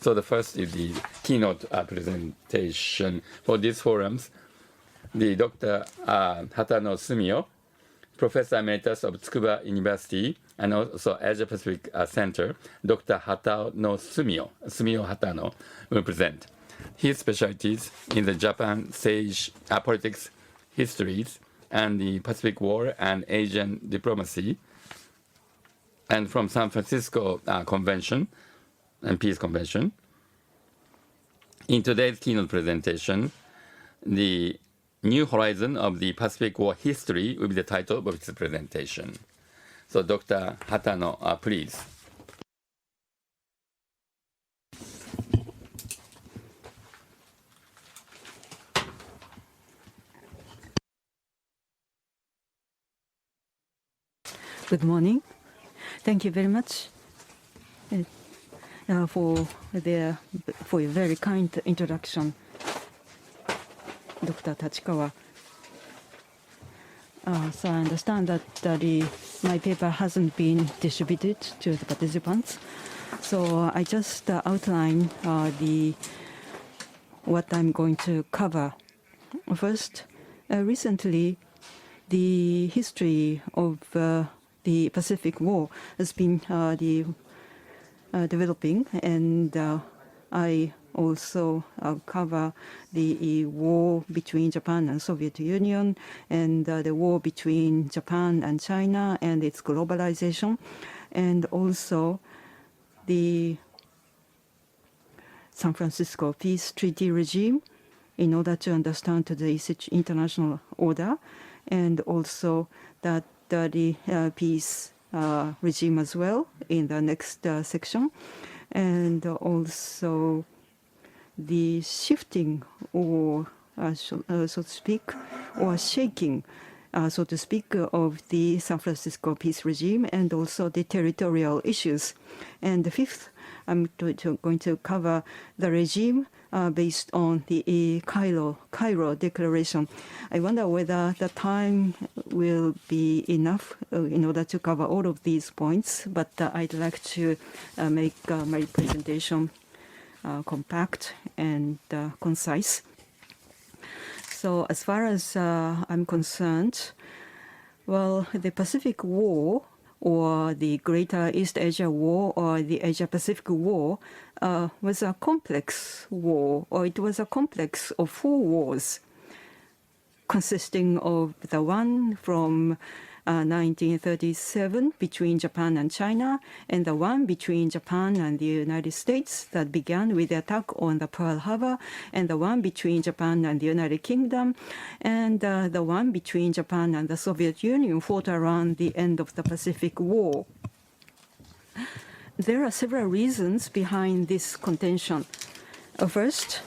So the first is the keynote presentation for these forums. The Dr. Hatano Sumio, Professor Emeritus of Tsukuba University and also Asia Pacific Center, Dr. Hatano Sumio Hatano, will present. His specialties in the Japan sage politics, histories, and the Pacific War and Asian diplomacy, and from San Francisco Convention and Peace Convention. In today's keynote presentation, the New Horizon of the Pacific War History will be the title of his presentation. So Dr. Hatano, please. Good morning. Thank you very much for your very kind introduction, Dr. Tachikawa. So I understand that my paper hasn't been distributed to the participants. So I just outline what I'm going to cover. First, recently, the history of the Pacific War has been developing, and I also cover the war between Japan and Soviet Union, and the war between Japan and China and its globalization, and also the San Francisco Peace Treaty regime in order to understand today's international order, and also that the peace regime as well in the next section, and also the shifting or so to speak, or shaking, so to speak, of the San Francisco peace regime, and also the territorial issues. And the fifth, I'm going to cover the regime based on the Cairo Declaration. I wonder whether the time will be enough in order to cover all of these points, but I'd like to make my presentation compact and concise. So as far as I'm concerned, well, the Pacific War, or the Greater East Asia War, or the Asia-Pacific War, was a complex war, or it was a complex of 4 wars, consisting of the one from 1937 between Japan and China, and the one between Japan and the United States that began with the attack on the Pearl Harbor, and the one between Japan and the United Kingdom, and the one between Japan and the Soviet Union fought around the end of the Pacific War. There are several reasons behind this contention. First,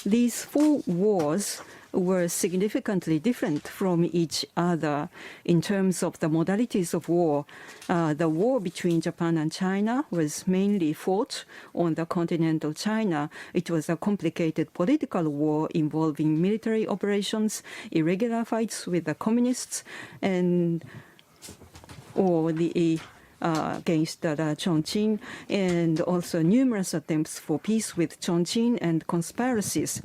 these 4 wars were significantly different from each other in terms of the modalities of war. The war between Japan and China was mainly fought on the continental China. It was a complicated political war involving military operations, irregular fights with the communists, and against Chongqing, and also numerous attempts for peace with Chongqing and conspiracies.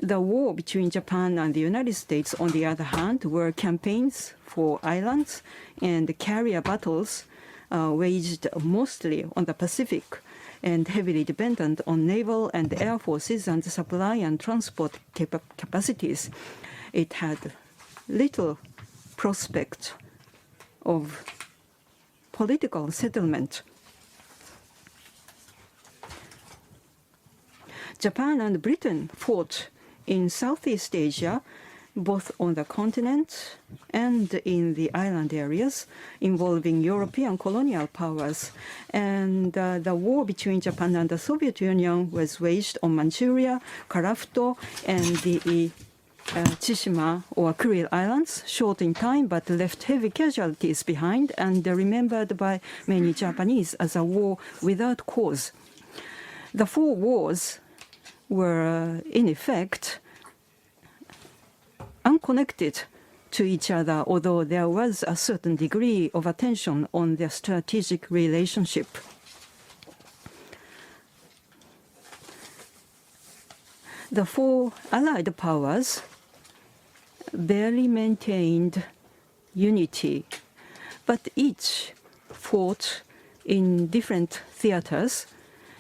The war between Japan and the United States, on the other hand, were campaigns for islands and carrier battles waged mostly on the Pacific and heavily dependent on naval and air forces and supply and transport capacities. It had little prospect of political settlement. Japan and Britain fought in Southeast Asia, both on the continent and in the island areas, involving European colonial powers. And the war between Japan and the Soviet Union was waged on Manchuria, Karafto, and the Tsushima or Kuril Islands, short in time but left heavy casualties behind, and remembered by many Japanese as a war without cause. The 4 wars were, in effect, unconnected to each other, although there was a certain degree of attention on their strategic relationship. the four Allied powers barely maintained unity, but each fought in different theaters,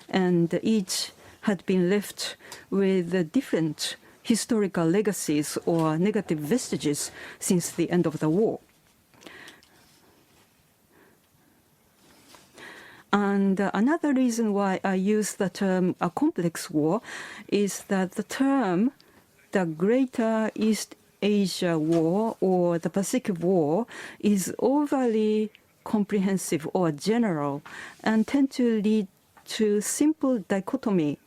and each had been left with different historical legacies or negative vestiges since the end of the war. And another reason why I use the term a complex war is that the term the Greater East Asia War or the Pacific War is overly comprehensive or general and tend to lead to simple dichotomy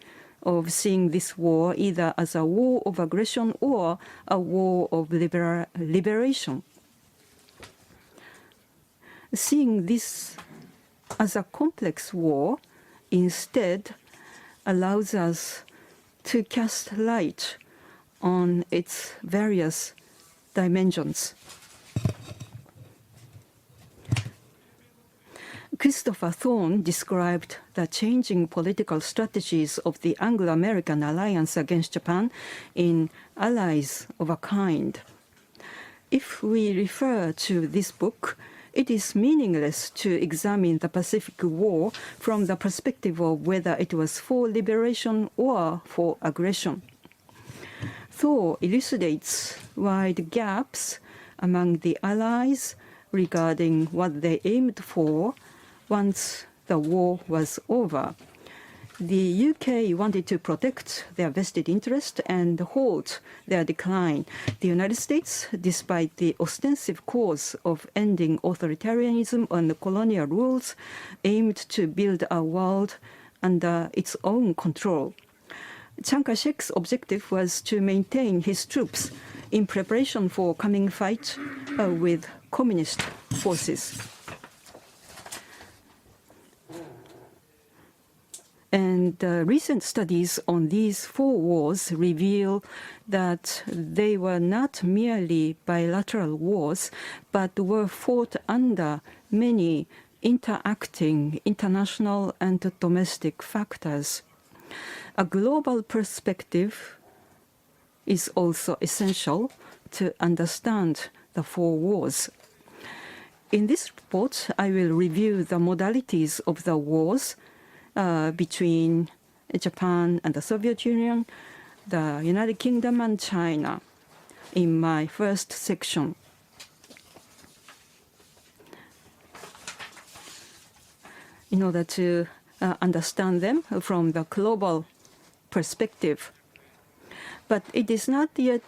of seeing this war either as a war of aggression or a war of liberation. Seeing this as a complex war instead allows us to cast light on its various dimensions. Christopher Thorne described the changing political strategies of the Anglo-American alliance against Japan in Allies of a Kind. If we refer to this book, it is meaningless to examine the Pacific War from the perspective of whether it was for liberation or for aggression. Thor elucidates wide gaps among the Allies regarding what they aimed for once the war was over. The UK wanted to protect their vested interest and halt their decline. The United States, despite the ostensive cause of ending authoritarianism and colonial rules, aimed to build a world under its own control. Chiang Kai-shek's objective was to maintain his troops in preparation for coming fight with communist forces. And recent studies on these four wars reveal that they were not merely bilateral wars, but were fought under many interacting international and domestic factors. A global perspective is also essential to understand the four wars. In this report, I will review the modalities of the wars between Japan and the Soviet Union, the United Kingdom and China in my first section. In order to understand them from the global perspective. But it is not yet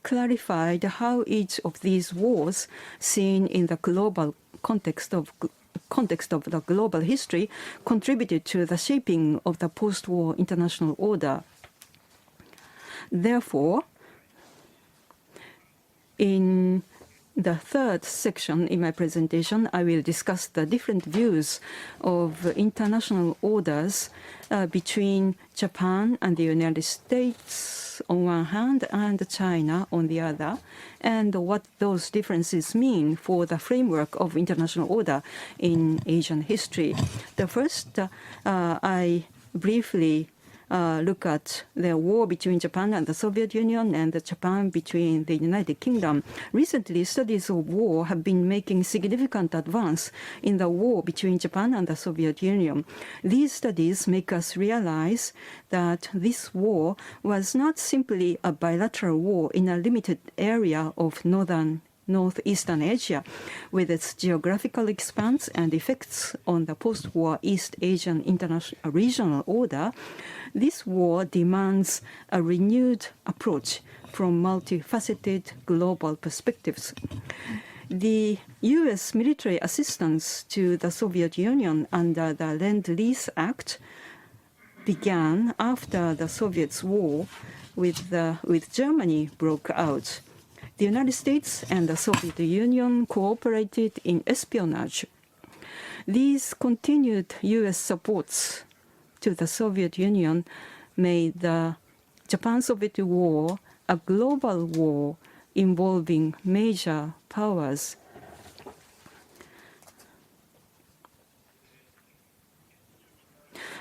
clarified how each of these wars, seen in the global context of the global history, contributed to the shaping of the post-war international order. Therefore, in the third section in my presentation, I will discuss the different views of international orders between Japan and the United States on one hand and China on the other, and what those differences mean for the framework of international order in Asian history. The first, I briefly look at the war between Japan and the Soviet Union and the Japan between the United Kingdom. Recently, studies of war have been making significant advance in the war between Japan and the Soviet Union. These studies make us realize that this war was not simply a bilateral war in a limited area of Northeastern Asia, with its geographical expanse and effects on the post-war East Asian international regional order. This war demands a renewed approach from multifaceted global perspectives. The U.S. military assistance to the Soviet Union under the Lend-Lease Act began after the Soviets' war with Germany broke out. The United States and the Soviet Union cooperated in espionage. These continued U.S. supports to the Soviet Union made the Japan-Soviet War a global war involving major powers.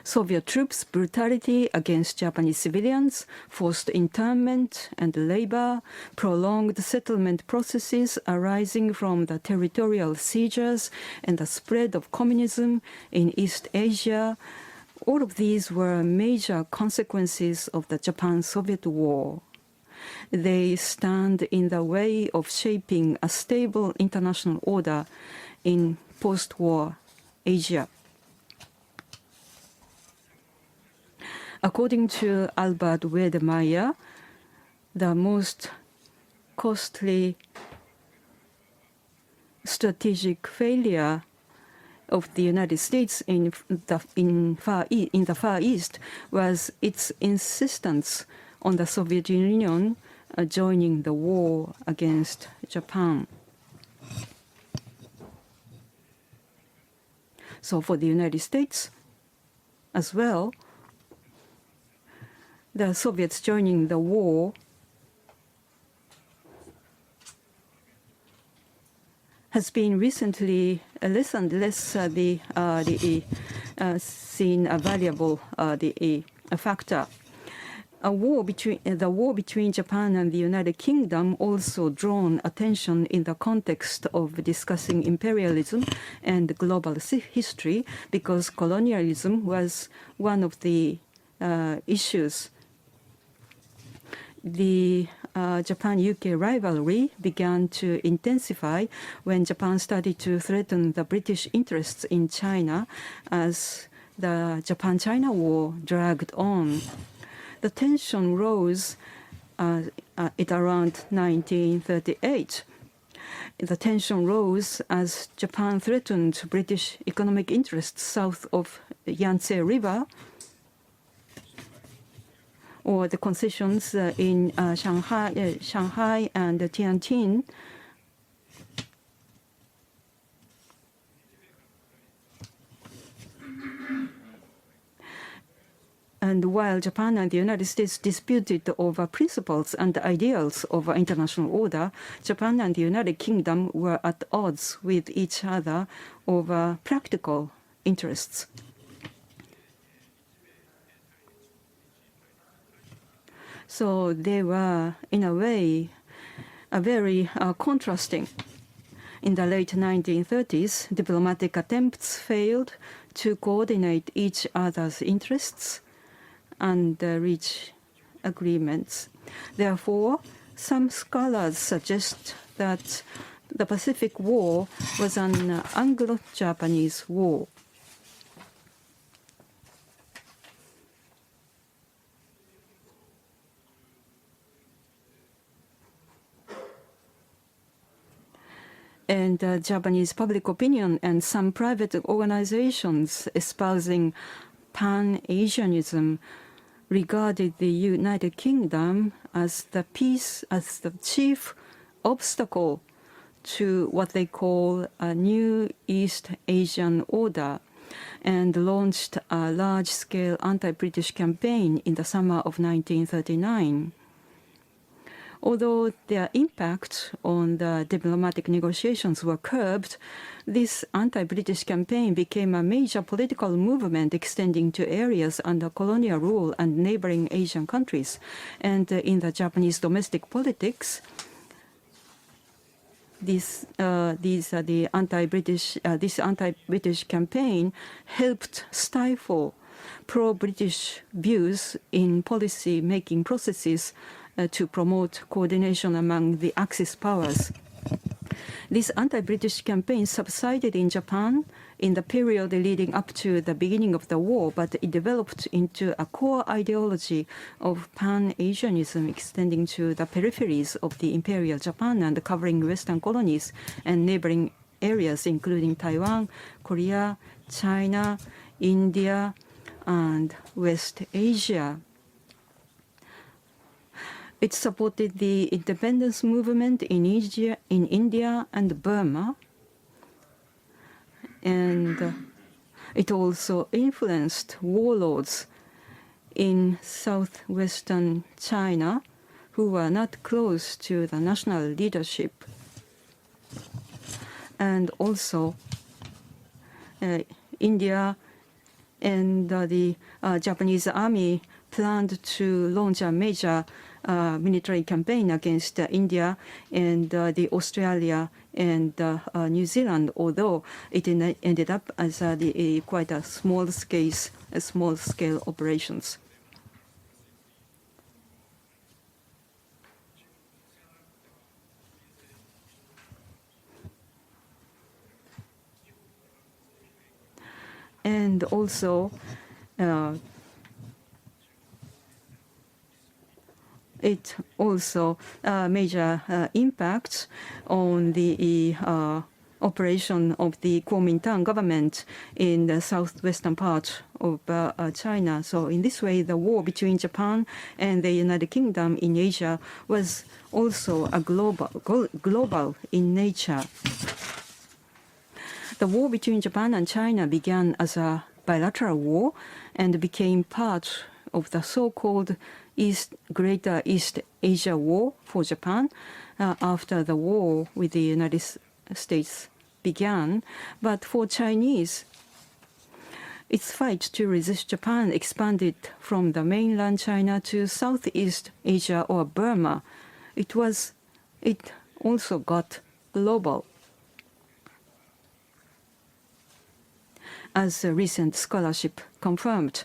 Soviet troops' brutality against Japanese civilians, forced internment and labor, prolonged settlement processes arising from the territorial seizures, and the spread of communism in East Asia. All of these were major consequences of the Japan-Soviet War. They stand in the way of shaping a stable international order in post-war Asia. According to Albert Wedemeyer, the most costly strategic failure of the United States in the Far East was its insistence on the Soviet Union joining the war against Japan. So for the United States as well, the Soviets joining the war has been recently less and less seen a valuable factor. The war between Japan and the United Kingdom also drawn attention in the context of discussing imperialism and global history, because colonialism was one of the issues. The Japan-UK rivalry began to intensify when Japan started to threaten the British interests in China as the Japan-China War dragged on. The tension rose at around 1938. The tension rose as Japan threatened British economic interests south of the Yangtze River, or the concessions in Shanghai and Tianjin. And while Japan and the United States disputed over principles and ideals of international order, Japan and the United Kingdom were at odds with each other over practical interests. So they were, in a way, very contrasting. In the late 1930s, diplomatic attempts failed to coordinate each other's interests and reach agreements. Therefore, some scholars suggest that the Pacific War was an Anglo-Japanese war. And Japanese public opinion and some private organizations espousing Pan-Asianism regarded the United Kingdom as the chief obstacle to what they call a new East Asian order, and launched a large-scale anti-British campaign in the summer of 1939. Although their impact on the diplomatic negotiations were curbed, this anti-British campaign became a major political movement extending to areas under colonial rule and neighboring Asian countries. And in the Japanese domestic politics, this anti-British campaign helped stifle pro-British views in policy-making processes to promote coordination among the Axis powers. This anti-British campaign subsided in Japan in the period leading up to the beginning of the war, but it developed into a core ideology of Pan-Asianism extending to the peripheries of the Imperial Japan and covering Western colonies and neighboring areas including Taiwan, Korea, China, India, and West Asia. It supported the independence movement in India and Burma, and it also influenced warlords in southwestern China who were not close to the national leadership. And also India and the Japanese army planned to launch a major military campaign against India and the Australia and New Zealand, although it ended up as quite a small scale operations. And also, it also major impact on the operation of the Kuomintang government in the southwestern part of China. So in this way, the war between Japan and the United Kingdom in Asia was also a global in nature. The war between Japan and China began as a bilateral war and became part of the so-called Greater East Asia War for Japan after the war with the United States began. But for Chinese, its fight to resist Japan expanded from the mainland China to Southeast Asia or Burma. It also got global. As a recent scholarship confirmed.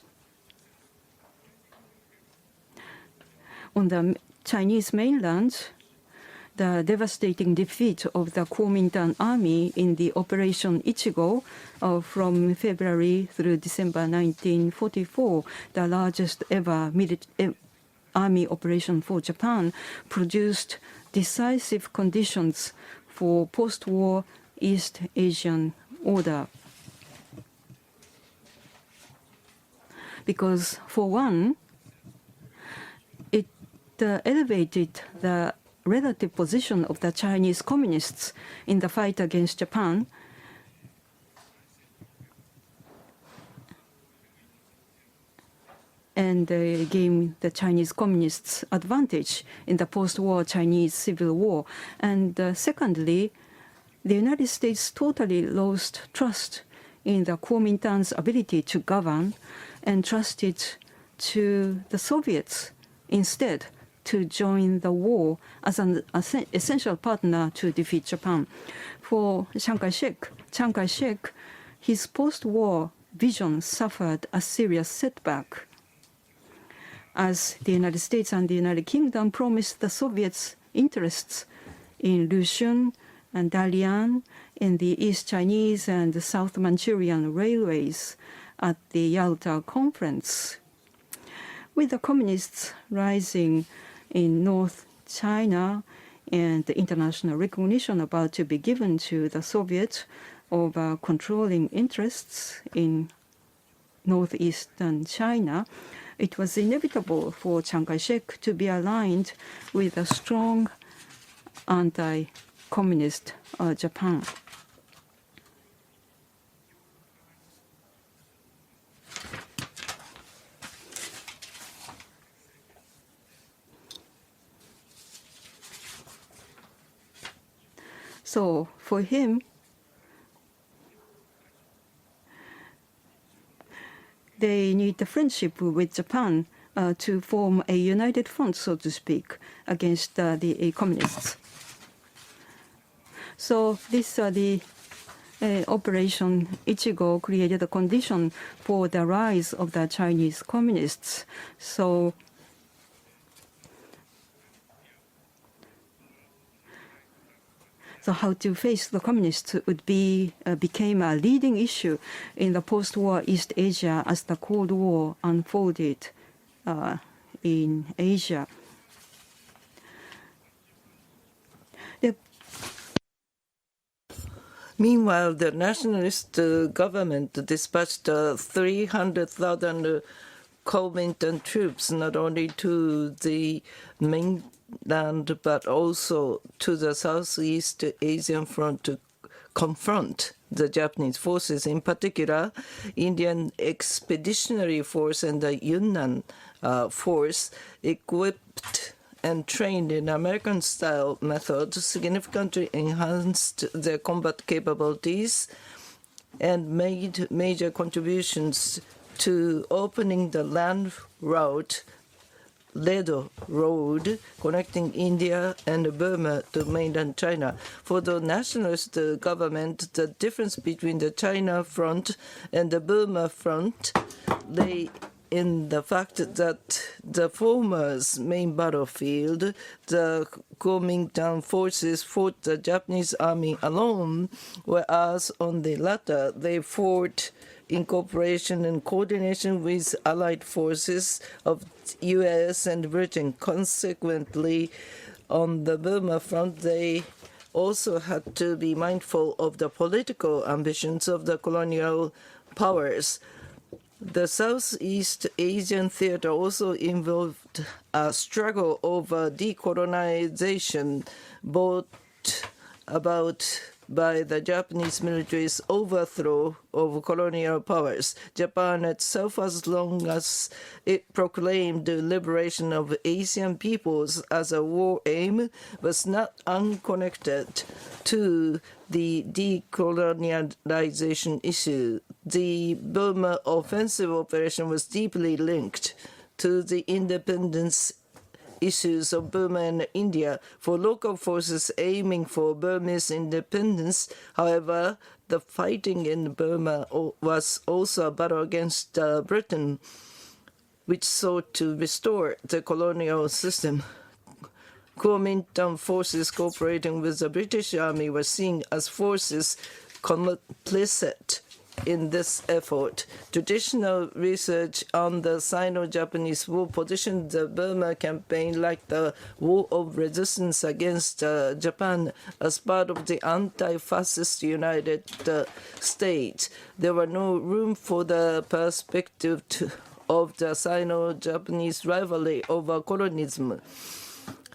On the Chinese mainland, the devastating defeat of the Kuomintang army in the Operation Ichigo from February through December 1944, the largest ever army operation for Japan, produced decisive conditions for post-war East Asian order. Because, for one, it elevated the relative position of the Chinese communists in the fight against Japan, and gave the Chinese communists advantage in the post-war Chinese Civil War. And secondly, the United States totally lost trust in the Kuomintang's ability to govern and trusted to the Soviets instead to join the war as an essential partner to defeat Japan. For Chiang Kai-shek, his post-war vision suffered a serious setback as the United States and the United Kingdom promised the Soviets interests in Lushun and Dalian, in the East Chinese and the South Manchurian railways at the Yalta Conference. With the communists rising in North China and the international recognition about to be given to the Soviets of controlling interests in northeastern China, it was inevitable for Chiang Kai-shek to be aligned with a strong anti-communist Japan. So for him, they need the friendship with Japan to form a united front, so to speak, against the communists. So this Operation Ichigo created a condition for the rise of the Chinese communists. So how to face the communists would became a leading issue in the post-war East Asia as the Cold War unfolded in Asia. Meanwhile, the nationalist government dispatched 300,000 Kuomintang troops not only to the mainland but also to the Southeast Asian front to confront the Japanese forces. In particular, Indian Expeditionary Force and the Yunnan Force, equipped and trained in American-style methods, significantly enhanced their combat capabilities and made major contributions to opening the land route, Ledo Road, connecting India and Burma to mainland China. For the nationalist government, the difference between the China front and the Burma front lay in the fact that the former's main battlefield, the Kuomintang forces fought the Japanese army alone, whereas on the latter, they fought in cooperation and coordination with allied forces of U.S. and Britain. Consequently, on the Burma front, they also had to be mindful of the political ambitions of the colonial powers. The Southeast Asian theater also involved a struggle over decolonization brought about by the Japanese military's overthrow of colonial powers. Japan itself, as long as it proclaimed the liberation of Asian peoples as a war aim, was not unconnected to the decolonialization issue. The Burma offensive operation was deeply linked to the independence issues of Burma and India. For local forces aiming for Burmese independence, however, the fighting in Burma was also a battle against Britain, which sought to restore the colonial system. Kuomintang forces cooperating with the British Army were seen as forces complicit in this effort. Traditional research on the Sino-Japanese War positioned the Burma campaign like the war of resistance against Japan as part of the anti-fascist United States. There was no room for the perspective of the Sino-Japanese rivalry over colonialism.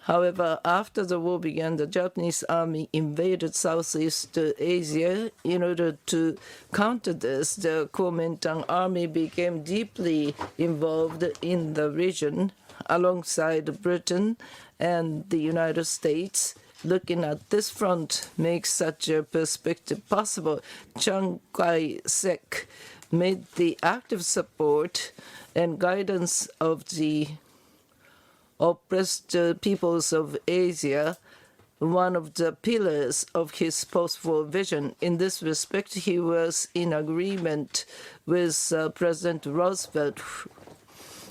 However, after the war began, the Japanese army invaded Southeast Asia. In order to counter this, the Kuomintang army became deeply involved in the region alongside Britain and the United States. Looking at this front makes such a perspective possible. Chiang Kai-shek made the active support and guidance of the oppressed peoples of Asia one of the pillars of his post-war vision. In this respect, he was in agreement with President Roosevelt.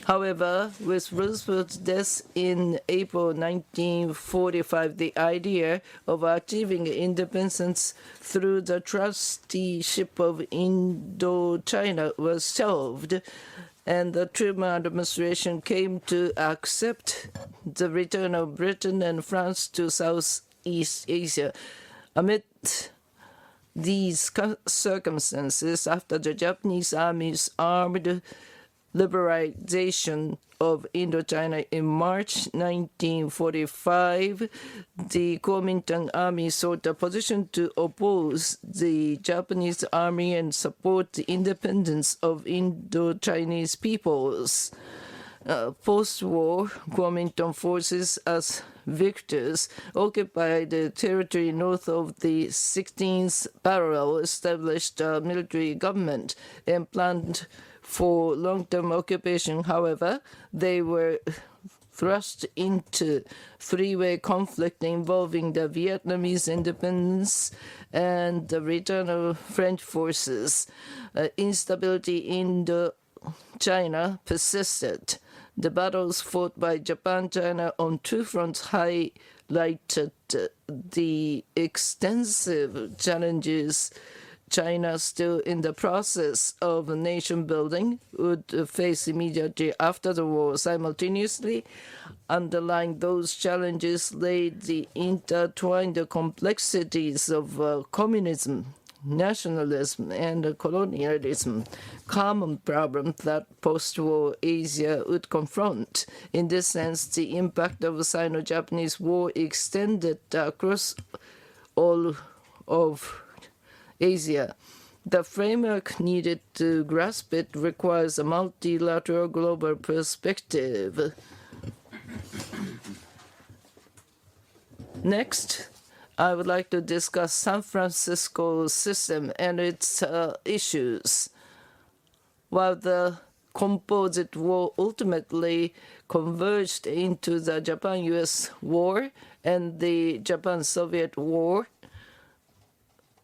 However, with Roosevelt's death in April 1945, the idea of achieving independence through the trusteeship of Indochina was shelved, and the Truman administration came to accept the return of Britain and France to Southeast Asia. Amid these circumstances, after the Japanese Army's armed liberalization of Indochina in March 1945, the Kuomintang Army sought a position to oppose the Japanese Army and support the independence of Indo-Chinese peoples. Post-war, Kuomintang forces as victors occupied the territory north of the 16th parallel, established a military government, and planned for long-term occupation. However, they were thrust into three-way conflict involving the Vietnamese independence and the return of French forces. Instability in China persisted. The battles fought by Japan-China on two fronts highlighted the extensive challenges China, still in the process of nation building, would face immediately after the war. Simultaneously, underlying those challenges lay the intertwined complexities of communism, nationalism, and colonialism, common problems that post-war Asia would confront. In this sense, the impact of the Sino-Japanese War extended across all of Asia. The framework needed to grasp it requires a multilateral global perspective. Next, I would like to discuss San Francisco system and its issues. while the composite war ultimately converged into the Japan-US War and the Japan-Soviet War.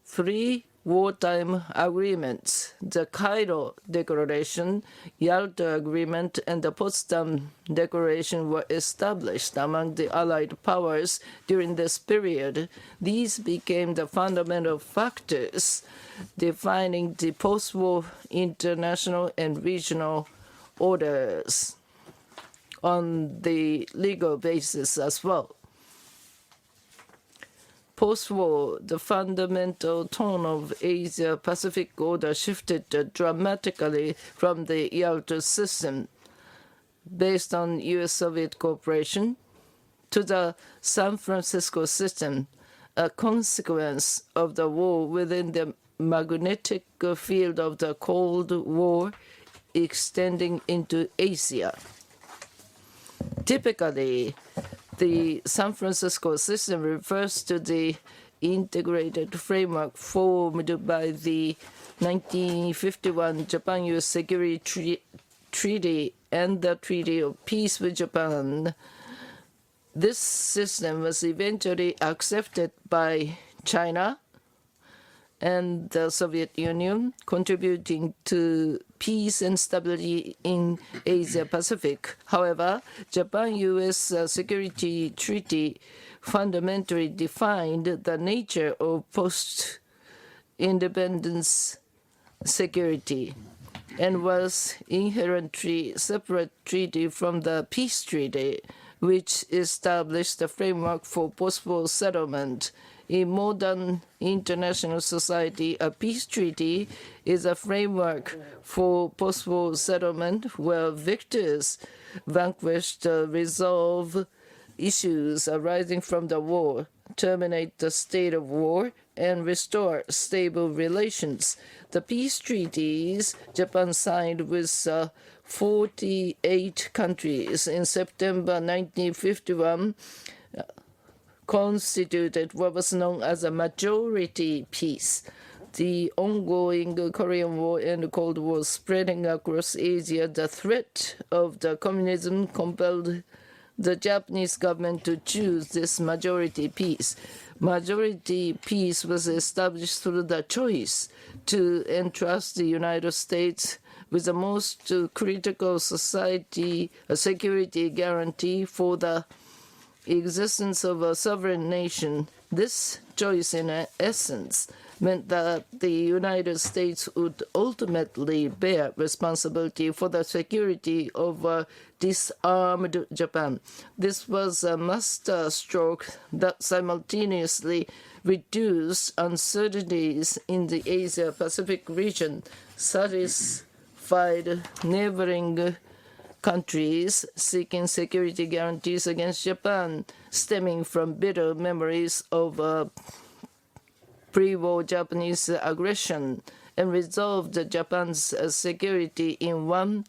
3 wartime agreements, the Cairo Declaration, Yalta Agreement, and the Potsdam Declaration were established among the Allied powers during this period. These became the fundamental factors defining the post-war international and regional orders on the legal basis as well. Post-war, the fundamental tone of Asia-Pacific order shifted dramatically from the Yalta system based on U.S.-Soviet cooperation to the San Francisco system, a consequence of the war within the magnetic field of the Cold War extending into Asia. Typically, the San Francisco system refers to the integrated framework formed by the 1951 Japan-US Security Treaty and the Treaty of Peace with Japan. This system was eventually accepted by China and the Soviet Union, contributing to peace and stability in Asia-Pacific. However, Japan-US Security Treaty fundamentally defined the nature of post-independence security and was inherently separate treaty from the peace treaty, which established the framework for post-war settlement. In modern international society, a peace treaty is a framework for post-war settlement where victors vanquished resolve issues arising from the war, terminate the state of war, and restore stable relations. The peace treaties Japan signed with 48 countries in September 1951 constituted what was known as a majority peace. The ongoing Korean War and Cold War spreading across Asia, the threat of the communism compelled the Japanese government to choose this majority peace. Majority peace was established through the choice to entrust the United States with the most critical security guarantee for the existence of a sovereign nation. This choice, in essence, meant that the United States would ultimately bear responsibility for the security of disarmed Japan. This was a master stroke that simultaneously reduced uncertainties in the Asia-Pacific region, satisfied neighboring countries seeking security guarantees against Japan, stemming from bitter memories of pre-war Japanese aggression, and resolved Japan's security in one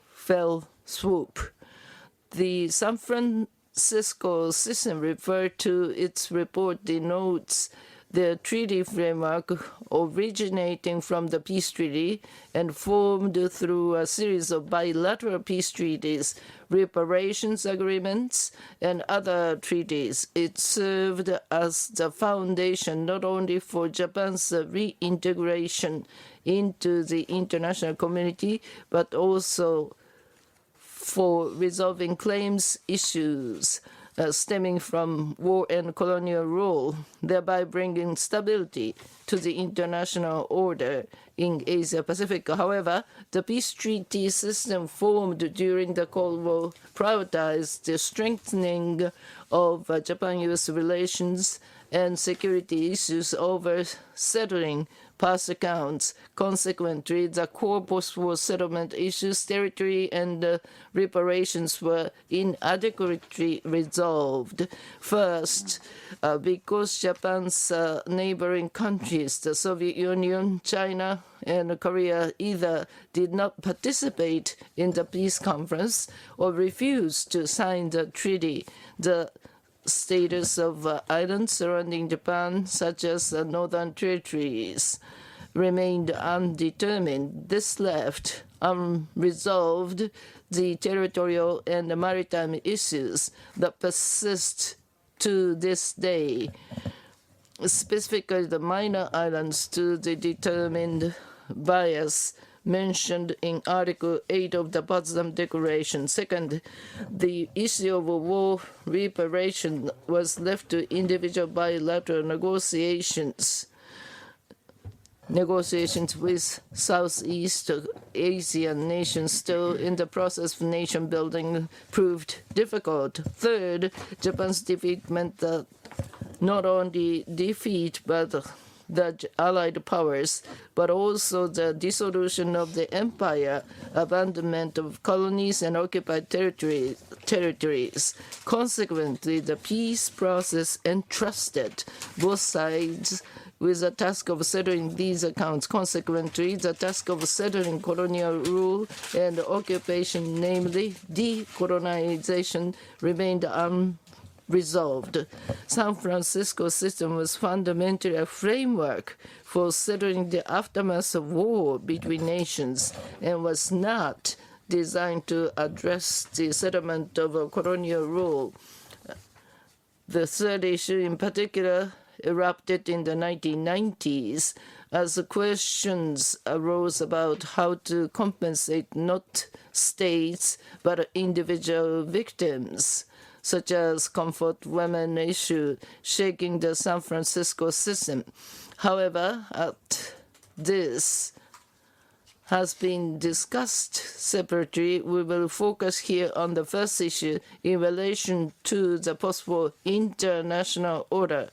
fell swoop. The San Francisco system referred to its report denotes the treaty framework originating from the peace treaty and formed through a series of bilateral peace treaties, reparations agreements, and other treaties. It served as the foundation not only for Japan's reintegration into the international community, but also for resolving claims issues stemming from war and colonial rule, thereby bringing stability to the international order in Asia-Pacific. However, the peace treaty system formed during the Cold War prioritized the strengthening of Japan-US relations and security issues over settling past accounts. Consequently, the core post-war settlement issues, territory, and reparations were inadequately resolved. First, because Japan's neighboring countries, the Soviet Union, China, and Korea, either did not participate in the peace conference or refused to sign the treaty. The status of islands surrounding Japan, such as the northern territories, remained undetermined. This left unresolved the territorial and maritime issues that persist to this day, specifically the minor islands to the determined bias mentioned in Article 8 of the Potsdam Declaration. Second, the issue of war reparation was left to individual bilateral negotiations with Southeast Asian nations still in the process of nation building proved difficult. Third, Japan's defeat meant that not only defeat but the Allied powers, but also the dissolution of the empire, abandonment of colonies and occupied territories. Consequently, the peace process entrusted both sides with the task of settling these accounts. Consequently, the task of settling colonial rule and occupation, namely decolonization, remained unresolved. San Francisco system was fundamentally a framework for settling the aftermath of war between nations and was not designed to address the settlement of a colonial rule. The third issue in particular erupted in the 1990s as questions arose about how to compensate not states but individual victims, such as comfort women issue shaking the San Francisco system. However, this has been discussed separately. We will focus here on the first issue in relation to the possible international order.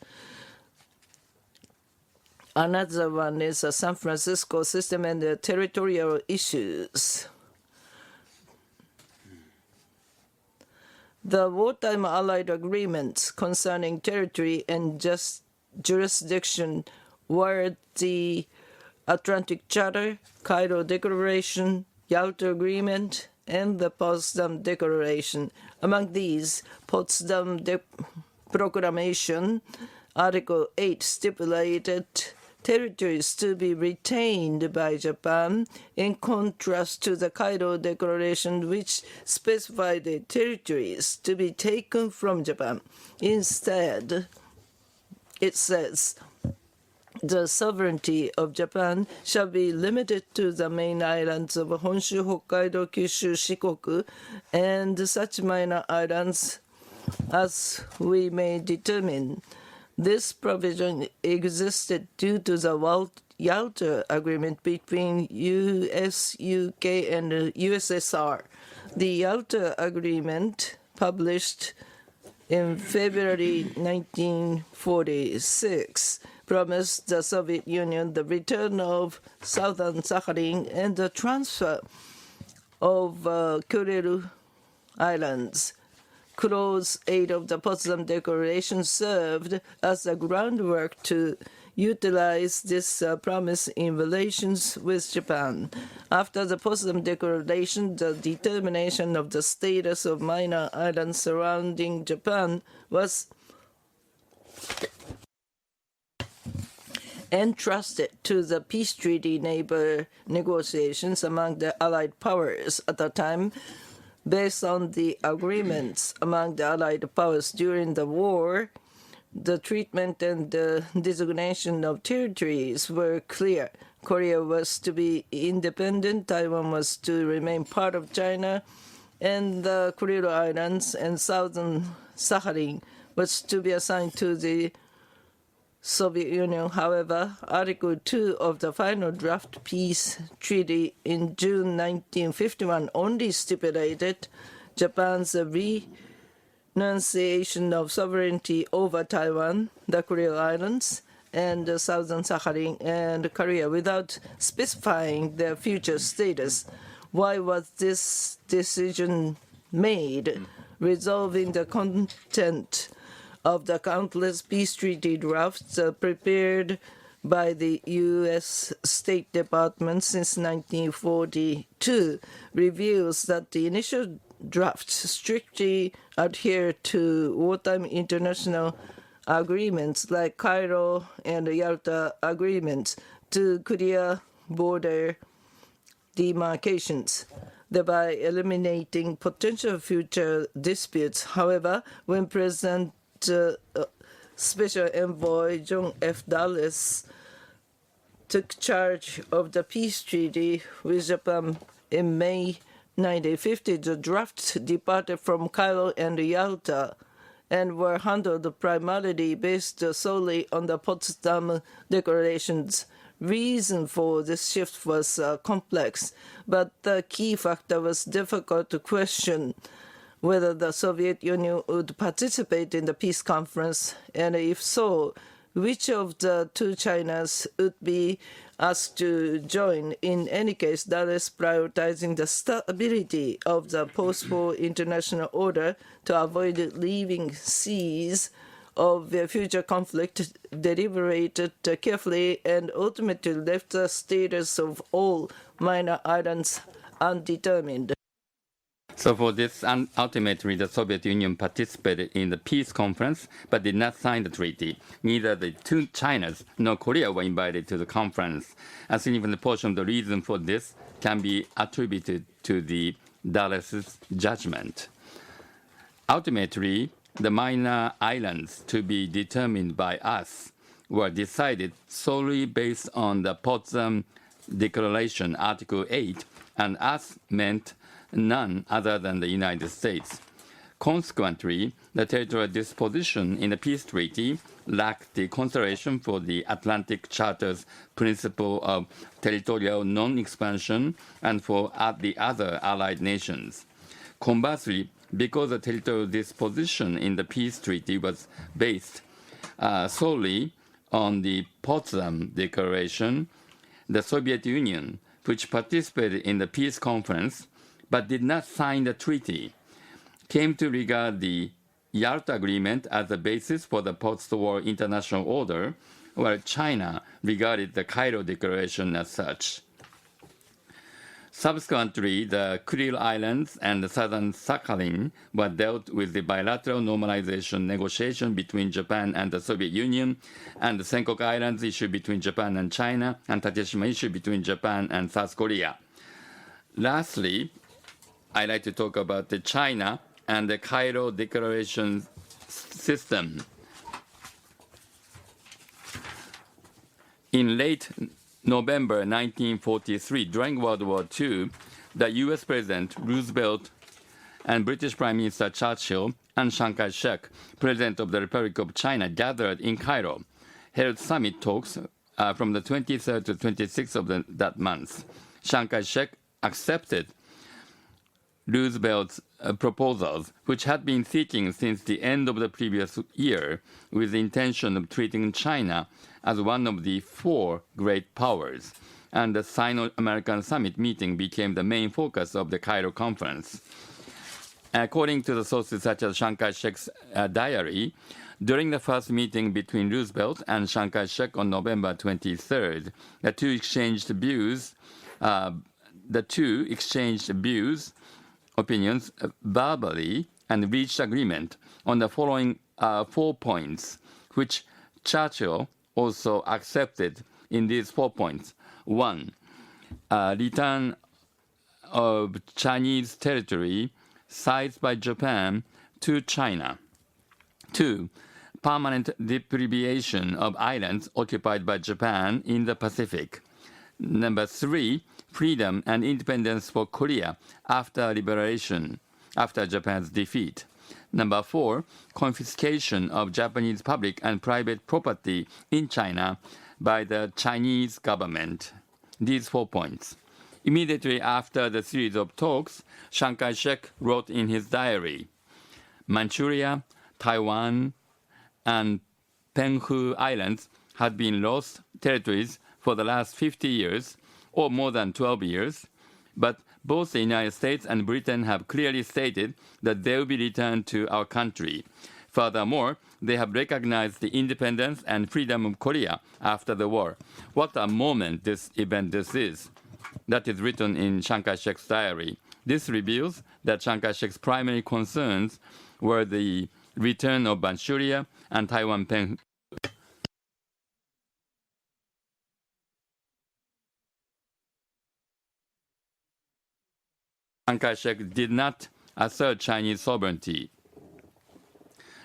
Another one is the San Francisco system and the territorial issues. The wartime Allied agreements concerning territory and jurisdiction were the Atlantic Charter, Cairo Declaration, Yalta Agreement, and the Potsdam Declaration. Among these, Potsdam Proclamation, Article 8 stipulated territories to be retained by Japan, in contrast to the Cairo Declaration, which specified the territories to be taken from Japan. Instead, it says, the sovereignty of Japan shall be limited to the main islands of Honshu, Hokkaido, Kyushu, Shikoku, and such minor islands as we may determine. This provision existed due to the Yalta Agreement between US, UK, and USSR. The Yalta Agreement, published in February 1946, promised the Soviet Union the return of southern Sakhalin and the transfer of Kuril Islands. Clause 8 of the Potsdam Declaration served as the groundwork to utilize this promise in relations with Japan. After the Potsdam Declaration, the determination of the status of minor islands surrounding Japan was entrusted to the peace treaty neighbor negotiations among the Allied powers at the time. Based on the agreements among the Allied powers during the war, the treatment and the designation of territories were clear. Korea was to be independent, Taiwan was to remain part of China, and the Kuril Islands and southern Sakhalin was to be assigned to the Soviet Union. However, Article 2 of the final draft peace treaty in June 1951 only stipulated Japan's renunciation of sovereignty over Taiwan, the Kuril Islands, and southern Sakhalin and Korea without specifying their future status. Why was this decision made? Resolving the content of the countless peace treaty drafts prepared by the U.S. State Department since 1942 reveals that the initial drafts strictly adhere to wartime international agreements like Cairo and Yalta agreements. to clear border demarcations, thereby eliminating potential future disputes. However, when President Special Envoy John F. Dulles took charge of the peace treaty with Japan in May 1950, the drafts departed from Cairo and Yalta and were handled primarily based solely on the Potsdam Declaration's reason for this shift was complex, but the key factor was difficult to question whether the Soviet Union would participate in the peace conference, and if so, which of the two Chinas would be asked to join. In any case, that is prioritizing the stability of the post-war international order to avoid leaving seas of the future conflict, deliberated carefully, and ultimately left the status of all minor islands undetermined. So for this, ultimately the Soviet Union participated in the peace conference but did not sign the treaty. Neither the two Chinas nor Korea were invited to the conference. A significant portion of the reason for this can be attributed to the Dulles' judgment. Ultimately, the minor islands to be determined by us were decided solely based on the Potsdam Declaration, Article 8, and us meant none other than the United States. Consequently, the territorial disposition in the peace treaty lacked the consideration for the Atlantic Charter's principle of territorial non-expansion and for the other allied nations. Conversely, because the territorial disposition in the peace treaty was based solely on the Potsdam Declaration, the Soviet Union, which participated in the peace conference but did not sign the treaty, came to regard the Yalta Agreement as the basis for the post-war international order, while China regarded the Cairo Declaration as such. Subsequently, the Kuril Islands and the southern Sakhalin were dealt with the bilateral normalization negotiation between Japan and the Soviet Union, and the Senkaku Islands issue between Japan and China, and Tateshima issue between Japan and South Korea. Lastly, I'd like to talk about the China and the Cairo Declaration system. In late November 1943, during World War II, the U.S. President Roosevelt and British Prime Minister Churchill and Chiang Kai-shek, President of the Republic of China, gathered in Cairo, held summit talks from the 23rd to 26th of that month. Chiang Kai-shek accepted Roosevelt's proposals, which had been seeking since the end of the previous year, with the intention of treating China as one of the four great powers, and the Sino-American Summit meeting became the main focus of the Cairo conference. According to the sources such as Chiang Kai-shek's diary, during the first meeting between Roosevelt and Chiang Kai-shek on November 23rd, the two exchanged opinions verbally and reached agreement on the following 4 points, which Churchill also accepted in these 4 points. 1. Return of Chinese territory seized by Japan to China. 2. Permanent deprivation of islands occupied by Japan in the Pacific. Number 3. Freedom and independence for Korea after liberation, after Japan's defeat. Number 4, confiscation of Japanese public and private property in China by the Chinese government. These 4 points. Immediately after the series of talks, Chiang Kai-shek wrote in his diary, Manchuria, Taiwan, and Penghu Islands had been lost territories for the last 50 years, or more than 12 years, but both the United States and Britain have clearly stated that they will be returned to our country. Furthermore, they have recognized the independence and freedom of Korea after the war. What a moment this is. That is written in Chiang Kai-shek's diary. This reveals that Chiang Kai-shek's primary concerns were the return of Manchuria and Taiwan Penghu Chiang Kai-shek did not assert Chinese sovereignty.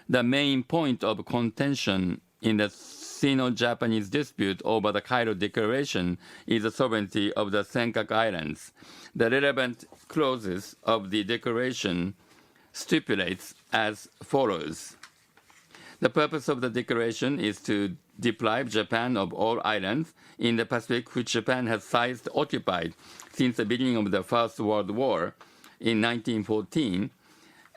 The main point of contention in the Sino-Japanese dispute over the Cairo Declaration is the sovereignty of the Senkaku Islands. The relevant clauses of the declaration stipulates as follows. The purpose of the declaration is to deprive Japan of all islands in the Pacific which Japan has seized occupied since the beginning of the First World War in 1914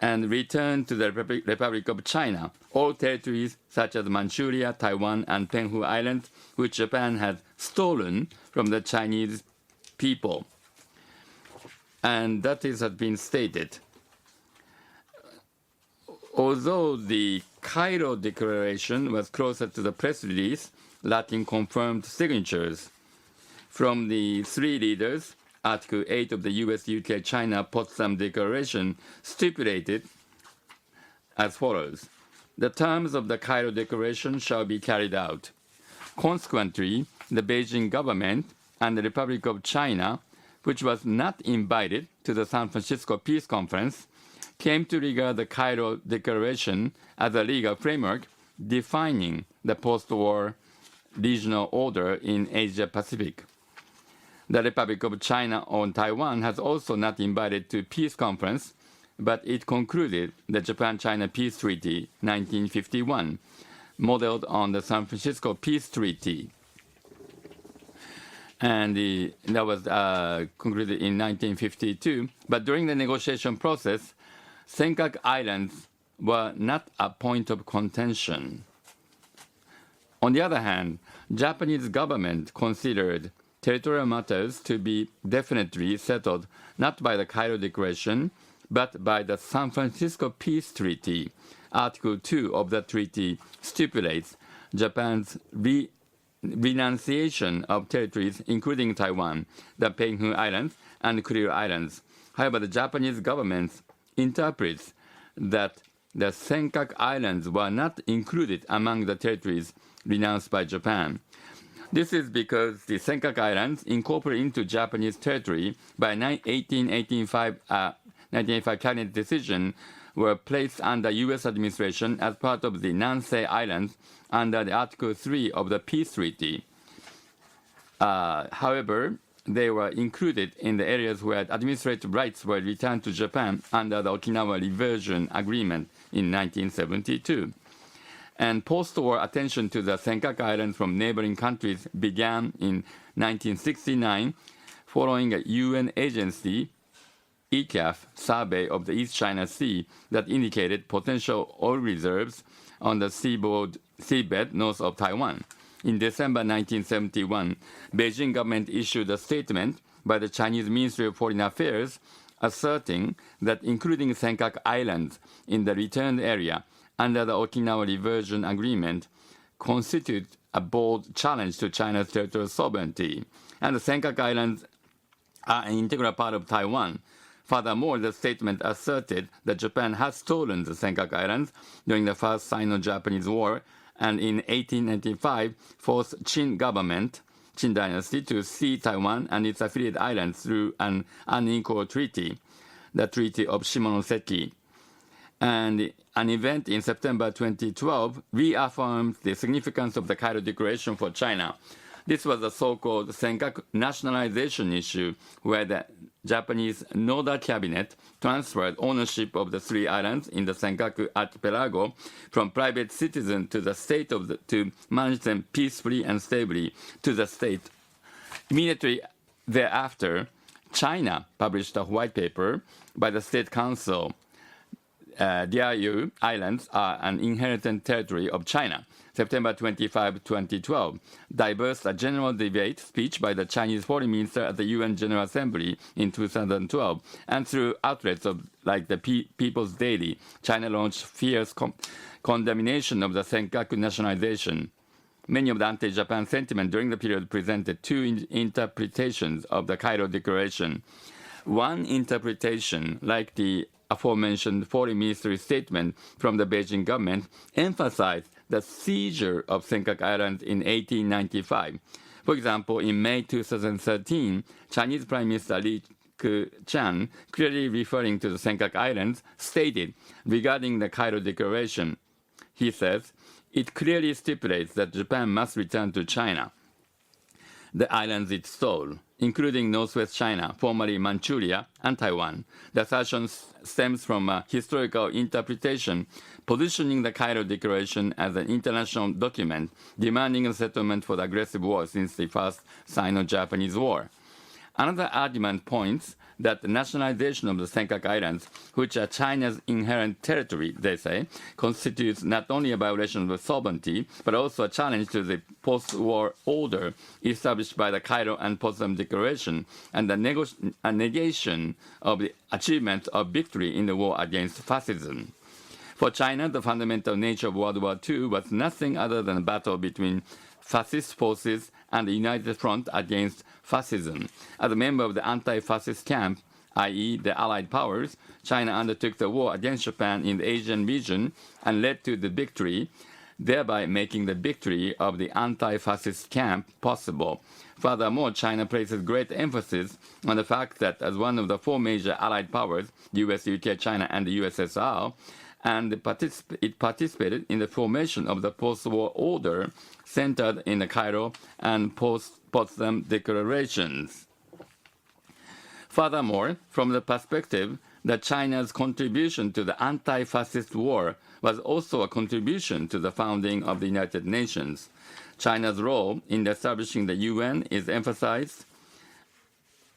and return to the Republic of China all territories such as Manchuria, Taiwan, and Penghu Islands, which Japan had stolen from the Chinese people. And that has been stated. Although the Cairo Declaration was closer to the press release, lacking confirmed signatures from the three leaders, Article 8 of the US-UK-China Potsdam Declaration stipulated as follows. The terms of the Cairo Declaration shall be carried out. Consequently, the Beijing government and the Republic of China, which was not invited to the San Francisco Peace Conference, came to regard the Cairo Declaration as a legal framework defining the post-war regional order in Asia-Pacific. The Republic of China on Taiwan has also not invited to peace conference, but it concluded the Japan-China Peace Treaty 1951, modeled on the San Francisco Peace Treaty. And that was concluded in 1952. But during the negotiation process, Senkaku Islands were not a point of contention. On the other hand, Japanese government considered territorial matters to be definitely settled not by the Cairo Declaration, but by the San Francisco Peace Treaty. Article 2 of the treaty stipulates Japan's renunciation of territories, including Taiwan, the Penghu Islands, and Kuril Islands. However, the Japanese government interprets that the Senkaku Islands were not included among the territories renounced by Japan. This is because the Senkaku Islands, incorporated into Japanese territory by 1985 cabinet decision, were placed under U.S. administration as part of the Nansei Islands under the Article 3 of the Peace Treaty. However, they were included in the areas where administrative rights were returned to Japan under the Okinawa Reversion Agreement in 1972. And post-war attention to the Senkaku Islands from neighboring countries began in 1969 following a UN agency, ECAF, survey of the East China Sea that indicated potential oil reserves on the seabed north of Taiwan. In December 1971, Beijing government issued a statement by the Chinese Ministry of Foreign Affairs asserting that including Senkaku Islands in the returned area under the Okinawa Reversion Agreement constitute a bold challenge to China's territorial sovereignty, and the Senkaku Islands are an integral part of Taiwan. Furthermore, the statement asserted that Japan had stolen the Senkaku Islands during the First Sino-Japanese War, and in 1895 forced Qing government, Qing dynasty, to cede Taiwan and its affiliate islands through an unequal treaty, the Treaty of Shimonoseki. And an event in September 2012 reaffirmed the significance of the Cairo Declaration for China. This was the so-called Senkaku nationalization issue, where the Japanese Noda cabinet transferred ownership of the three islands in the Senkaku archipelago from private citizens to the state to manage them peacefully and stably to the state. Immediately thereafter, China published a white paper by the State Council. Diaoyu Islands are an inherited territory of China. September 25, 2012, diverse a general debate speech by the Chinese foreign minister at the UN General Assembly in 2012, and through outlets like the People's Daily, China launched fierce condemnation of the Senkaku nationalization. Many of the anti-Japan sentiment during the period presented two interpretations of the Cairo Declaration. One interpretation, like the aforementioned foreign ministry statement from the Beijing government, emphasized the seizure of Senkaku Islands in 1895. For example, in May 2013, Chinese Prime Minister Li Chan, clearly referring to the Senkaku Islands, stated regarding the Cairo Declaration, he says, it clearly stipulates that Japan must return to China, the islands it stole, including Northwest China, formerly Manchuria, and Taiwan. The assertion stems from a historical interpretation positioning the Cairo Declaration as an international document demanding a settlement for the aggressive war since the First Sino-Japanese War. Another argument points that the nationalization of the Senkaku Islands, which are China's inherent territory, they say, constitutes not only a violation of sovereignty, but also a challenge to the post-war order established by the Cairo and Potsdam Declaration, and a negation of the achievement of victory in the war against fascism. For China, the fundamental nature of World War II was nothing other than a battle between fascist forces and the United Front against fascism. As a member of the anti-fascist camp, i.e. the Allied powers, China undertook the war against Japan in the Asian region and led to the victory, thereby making the victory of the anti-fascist camp possible. Furthermore, China places great emphasis on the fact that as one of the four major Allied powers, US, UK, China, and the USSR, and it participated in the formation of the post-war order centered in the Cairo and Potsdam declarations. Furthermore, from the perspective that China's contribution to the anti-fascist war was also a contribution to the founding of the United Nations, China's role in establishing the UN is emphasized.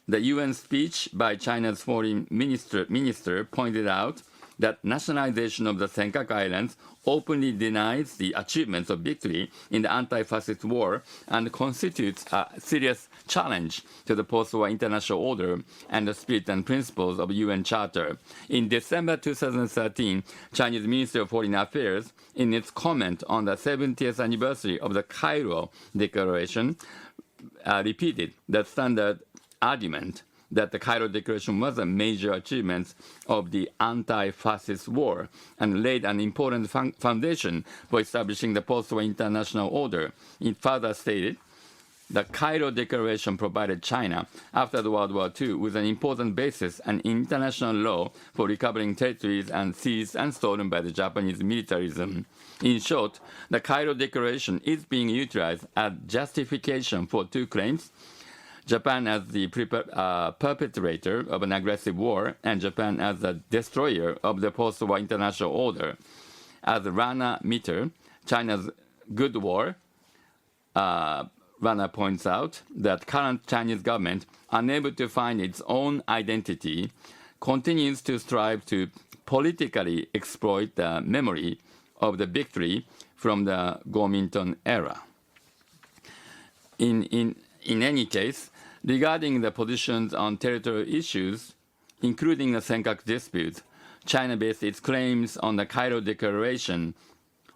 The UN speech by China's foreign minister pointed out that nationalization of the Senkaku Islands openly denies the achievements of victory in the anti-fascist war and constitutes a serious challenge to the post-war international order and the spirit and principles of the UN Charter. In December 2013, Chinese Ministry of Foreign Affairs, in its comment on the 70th anniversary of the Cairo Declaration, repeated the standard argument that the Cairo Declaration was a major achievement of the anti-fascist war and laid an important foundation for establishing the post-war international order. It further stated, the Cairo Declaration provided China, after the World War II, with an important basis and international law for recovering territories and seized and stolen by the Japanese militarism. In short, the Cairo Declaration is being utilized as justification for two claims: Japan as the perpetrator of an aggressive war, and Japan as the destroyer of the post-war international order. As Rana Mitter, China's Good War, Rana points out that current Chinese government, unable to find its own identity, continues to strive to politically exploit the memory of the victory from the Kuomintang era. In any case, regarding the positions on territorial issues, including the Senkaku dispute, China based its claims on the Cairo Declaration,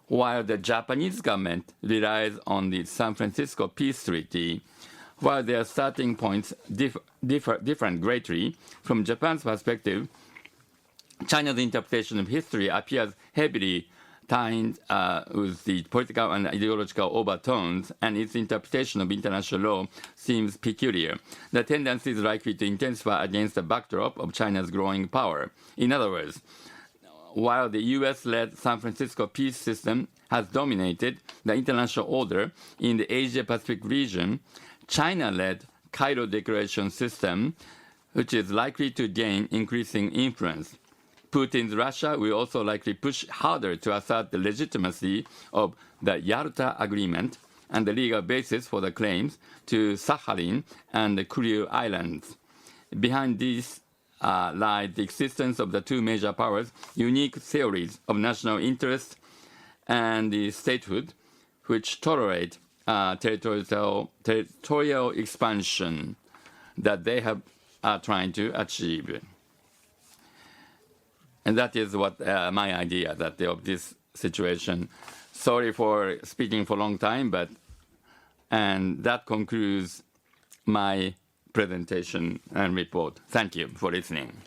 while the Japanese government relies on the San Francisco Peace Treaty. While their starting points differ greatly, from Japan's perspective, China's interpretation of history appears heavily tied with the political and ideological overtones, and its interpretation of international law seems peculiar. The tendency is likely to intensify against the backdrop of China's growing power. In other words, while the US-led San Francisco peace system has dominated the international order in the Asia-Pacific region, China-led Cairo Declaration system, which is likely to gain increasing influence. Putin's Russia will also likely push harder to assert the legitimacy of the Yalta Agreement and the legal basis for the claims to Sakhalin and the Kuril Islands. Behind these lies the existence of the two major powers' unique theories of national interest and the statehood, which tolerate territorial expansion that they are trying to achieve. And that is what my idea of this situation. Sorry for speaking for a long time, and that concludes my presentation and report. Thank you for listening.